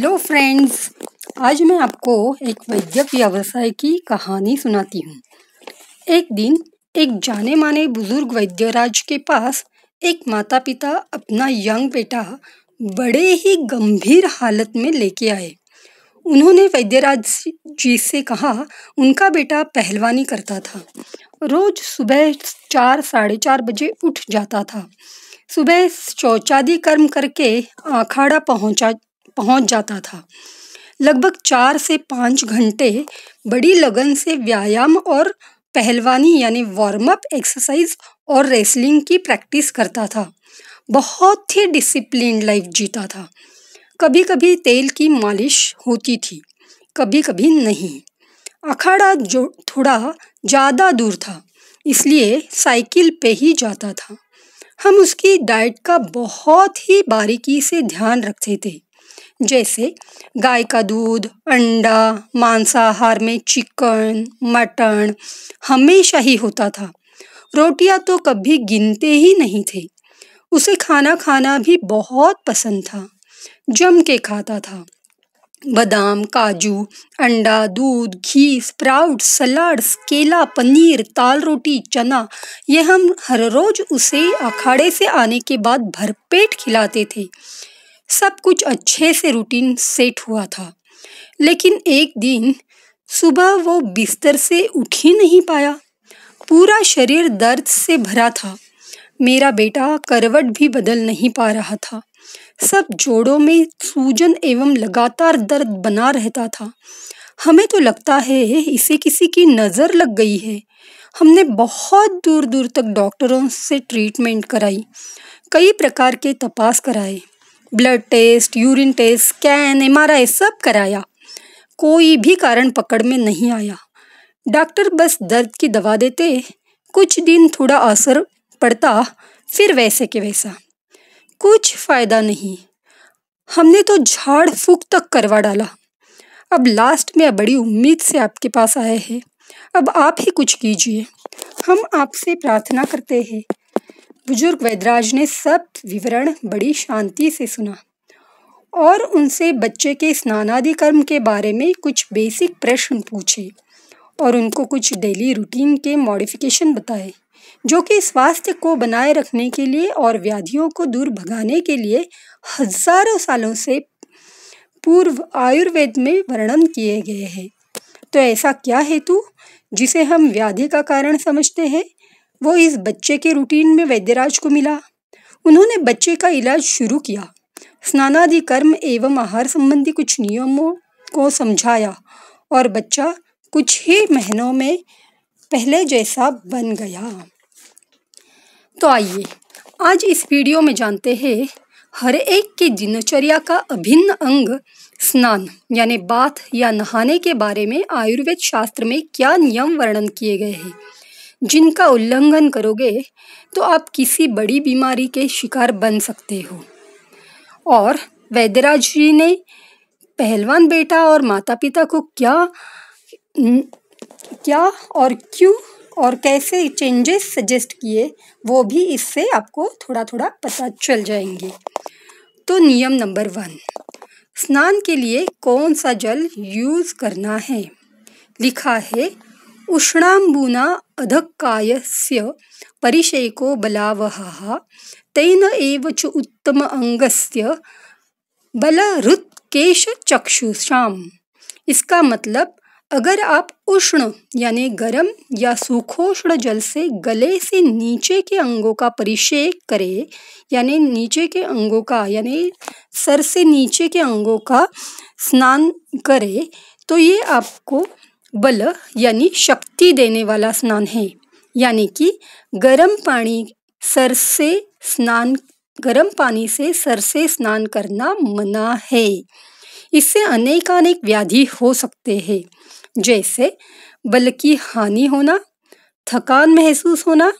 Hello friends, आज मैं आपको एक वैद्य व्यवसाय की कहानी सुनाती हूँ। एक दिन एक जाने माने बुजुर्ग वैद्यराज के पास एक माता पिता अपना यंग बेटा बड़े ही गंभीर हालत में लेके आए। उन्होंने वैद्यराज जी से कहा, उनका बेटा पहलवानी करता था। रोज सुबह 4 साढ़े 4 बजे उठ जाता था। सुबह शौचादि कर्म करके अखाड़ा पहुंच जाता था। लगभग 4 से 5 घंटे बड़ी लगन से व्यायाम और पहलवानी यानी वार्म अप एक्सरसाइज और रेसलिंग की प्रैक्टिस करता था। बहुत ही डिसिप्लिन्ड लाइफ जीता था। कभी कभी तेल की मालिश होती थी, कभी कभी नहीं। अखाड़ा जो थोड़ा ज़्यादा दूर था, इसलिए साइकिल पे ही जाता था। हम उसकी डाइट का बहुत ही बारीकी से ध्यान रखते थे, जैसे गाय का दूध, अंडा, मांसाहार में चिकन, मटन हमेशा ही होता था। रोटियां तो कभी गिनते ही नहीं थे। उसे खाना खाना भी बहुत पसंद था, जम के खाता था। बादाम, काजू, अंडा, दूध, घी, स्प्राउट, सलाड्स, केला, पनीर, दाल रोटी, चना, ये हम हर रोज उसे अखाड़े से आने के बाद भरपेट खिलाते थे। सब कुछ अच्छे से रूटीन सेट हुआ था। लेकिन एक दिन सुबह वो बिस्तर से उठ ही नहीं पाया। पूरा शरीर दर्द से भरा था। मेरा बेटा करवट भी बदल नहीं पा रहा था। सब जोड़ों में सूजन एवं लगातार दर्द बना रहता था। हमें तो लगता है इसे किसी की नज़र लग गई है। हमने बहुत दूर दूर तक डॉक्टरों से ट्रीटमेंट कराई, कई प्रकार के तपास कराए, blood test, urine test, scan, MRI सब कराया। कोई भी कारण पकड़ में नहीं आया। डॉक्टर बस दर्द की दवा देते, कुछ दिन थोड़ा असर पड़ता, फिर वैसे के वैसा। कुछ फायदा नहीं। हमने तो झाड़ फूक तक करवा डाला। अब लास्ट में बड़ी उम्मीद से आपके पास आए हैं। अब आप ही कुछ कीजिए, हम आपसे प्रार्थना करते हैं। बुजुर्ग वैद्यराज ने सब विवरण बड़ी शांति से सुना और उनसे बच्चे के स्नानादि कर्म के बारे में कुछ बेसिक प्रश्न पूछे और उनको कुछ डेली रूटीन के मॉडिफिकेशन बताए, जो कि स्वास्थ्य को बनाए रखने के लिए और व्याधियों को दूर भगाने के लिए हजारों सालों से पूर्व आयुर्वेद में वर्णन किए गए हैं। तो ऐसा क्या हेतु जिसे हम व्याधि का कारण समझते हैं, वो इस बच्चे के रूटीन में वैद्यराज को मिला। उन्होंने बच्चे का इलाज शुरू किया, स्नानादि कर्म एवं आहार संबंधी कुछ नियमों को समझाया और बच्चा कुछ ही महीनों में पहले जैसा बन गया। तो आइए आज इस वीडियो में जानते हैं हर एक की दिनचर्या का अभिन्न अंग स्नान यानी बाथ या नहाने के बारे में आयुर्वेद शास्त्र में क्या नियम वर्णन किए गए हैं, जिनका उल्लंघन करोगे तो आप किसी बड़ी बीमारी के शिकार बन सकते हो। और वैद्यराज जी ने पहलवान बेटा और माता पिता को क्या और क्यों और कैसे चेंजेस सजेस्ट किए, वो भी इससे आपको थोड़ा थोड़ा पता चल जाएंगे। तो नियम नंबर 1, स्नान के लिए कौन सा जल यूज करना है। लिखा है, उष्णाम्बुना अधकायस्य परिशेको बलावहः तेन एव च उत्तम अंगस्य बलहृत्केश चक्षुषाम। इसका मतलब, अगर आप उष्ण यानी गर्म या सुखोष्ण जल से गले से नीचे के अंगों का परिषेक करें, यानी नीचे के अंगों का यानी सर से नीचे के अंगों का स्नान करें, तो ये आपको बल यानी शक्ति देने वाला स्नान है। यानी कि गर्म पानी से सर से स्नान करना मना है। इससे अनेकानेक व्याधि हो सकते हैं, जैसे बल की हानि होना, थकान महसूस होना।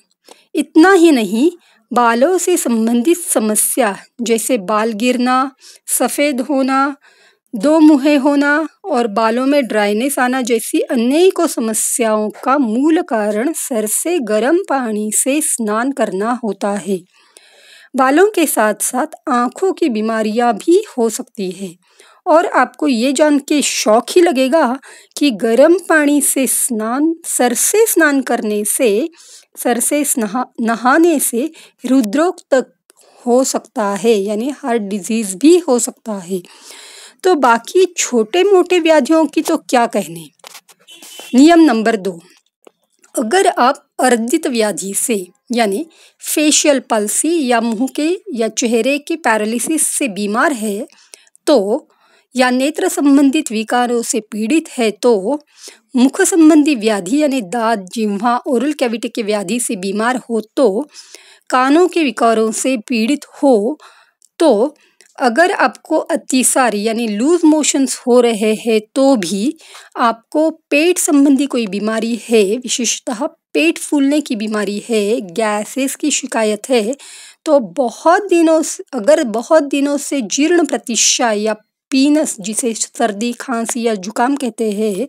इतना ही नहीं, बालों से संबंधित समस्या जैसे बाल गिरना, सफ़ेद होना, दो मुहे होना और बालों में ड्राइनेस आना जैसी अनेकों समस्याओं का मूल कारण सर से गर्म पानी से स्नान करना होता है। बालों के साथ साथ आँखों की बीमारियां भी हो सकती है और आपको ये जान के शौक ही लगेगा कि गर्म पानी से सर से स्नान करने से, नहाने से हृदरोग तक हो सकता है, यानी हार्ट डिजीज भी हो सकता है। तो बाकी छोटे मोटे व्याधियों की तो क्या कहने। नियम नंबर 2, अगर आप अर्जित व्याधि से यानी फेशियल पल्सी या मुंह के या चेहरे के पैरालिसिस से बीमार है तो, या नेत्र संबंधित विकारों से पीड़ित है तो, मुख संबंधी व्याधि यानी दांत, जिह्वा, ओरल कैविटी के व्याधि से बीमार हो तो, कानों के विकारों से पीड़ित हो तो, अगर आपको अतिसार यानी लूज मोशंस हो रहे हैं तो भी, आपको पेट संबंधी कोई बीमारी है, विशेषतः पेट फूलने की बीमारी है, गैसेस की शिकायत है, तो अगर बहुत दिनों से जीर्ण प्रतिशा या पीनस, जिसे सर्दी, खांसी या जुकाम कहते हैं,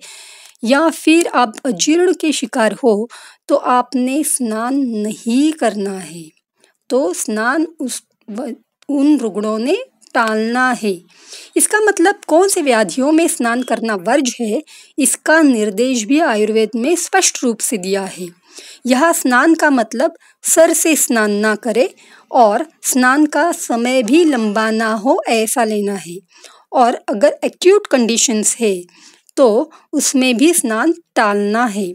या फिर आप अजीर्ण के शिकार हो तो आपने स्नान नहीं करना है। तो स्नान उन रुग्णों ने टालना है। इसका मतलब कौन से व्याधियों में स्नान करना वर्ज है, इसका निर्देश भी आयुर्वेद में स्पष्ट रूप से दिया है। यह स्नान का मतलब सर से स्नान ना करे और स्नान का समय भी लंबा ना हो, ऐसा लेना है। और अगर एक्यूट कंडीशंस है तो उसमें भी स्नान टालना है।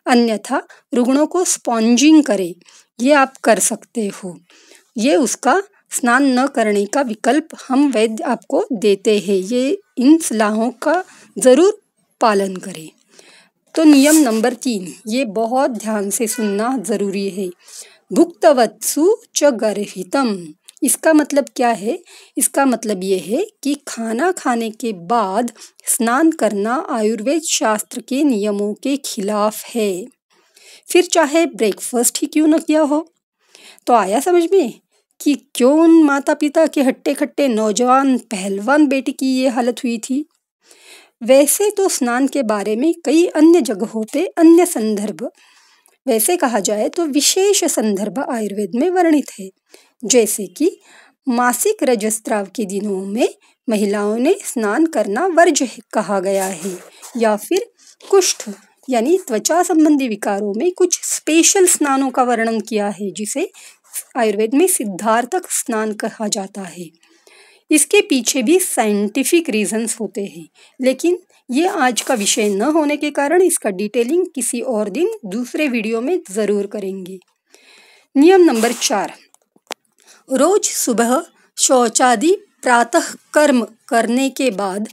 अन्यथा रुग्णों को स्पॉन्जिंग करे, ये आप कर सकते हो। ये उसका स्नान न करने का विकल्प हम वैद्य आपको देते हैं। ये इन सलाहों का ज़रूर पालन करें। तो नियम नंबर 3, ये बहुत ध्यान से सुनना ज़रूरी है। भुक्तवत्सु च गर्हितम। इसका मतलब क्या है? इसका मतलब ये है कि खाना खाने के बाद स्नान करना आयुर्वेद शास्त्र के नियमों के खिलाफ है, फिर चाहे ब्रेकफास्ट ही क्यों न किया हो। तो आया समझ में कि क्यों उन माता पिता के हट्टे खट्टे नौजवान पहलवान बेटे की ये हालत हुई थी। वैसे तो स्नान के बारे में कई अन्य जगहों पे अन्य संदर्भ, वैसे कहा जाए तो विशेष संदर्भ आयुर्वेद में वर्णित है। जैसे कि मासिक रजस्राव के दिनों में महिलाओं ने स्नान करना वर्ज कहा गया है, या फिर कुष्ठ यानी त्वचा संबंधी विकारों में कुछ स्पेशल स्नानों का वर्णन किया है, जिसे आयुर्वेद में सिद्धार्थक स्नान कहा जाता है। इसके पीछे भी साइंटिफिक रीजंस होते हैं, लेकिन ये आज का विषय न होने के कारण इसका डिटेलिंग किसी और दिन दूसरे वीडियो में ज़रूर करेंगे। नियम नंबर 4, रोज सुबह शौचादि प्रातः कर्म करने के बाद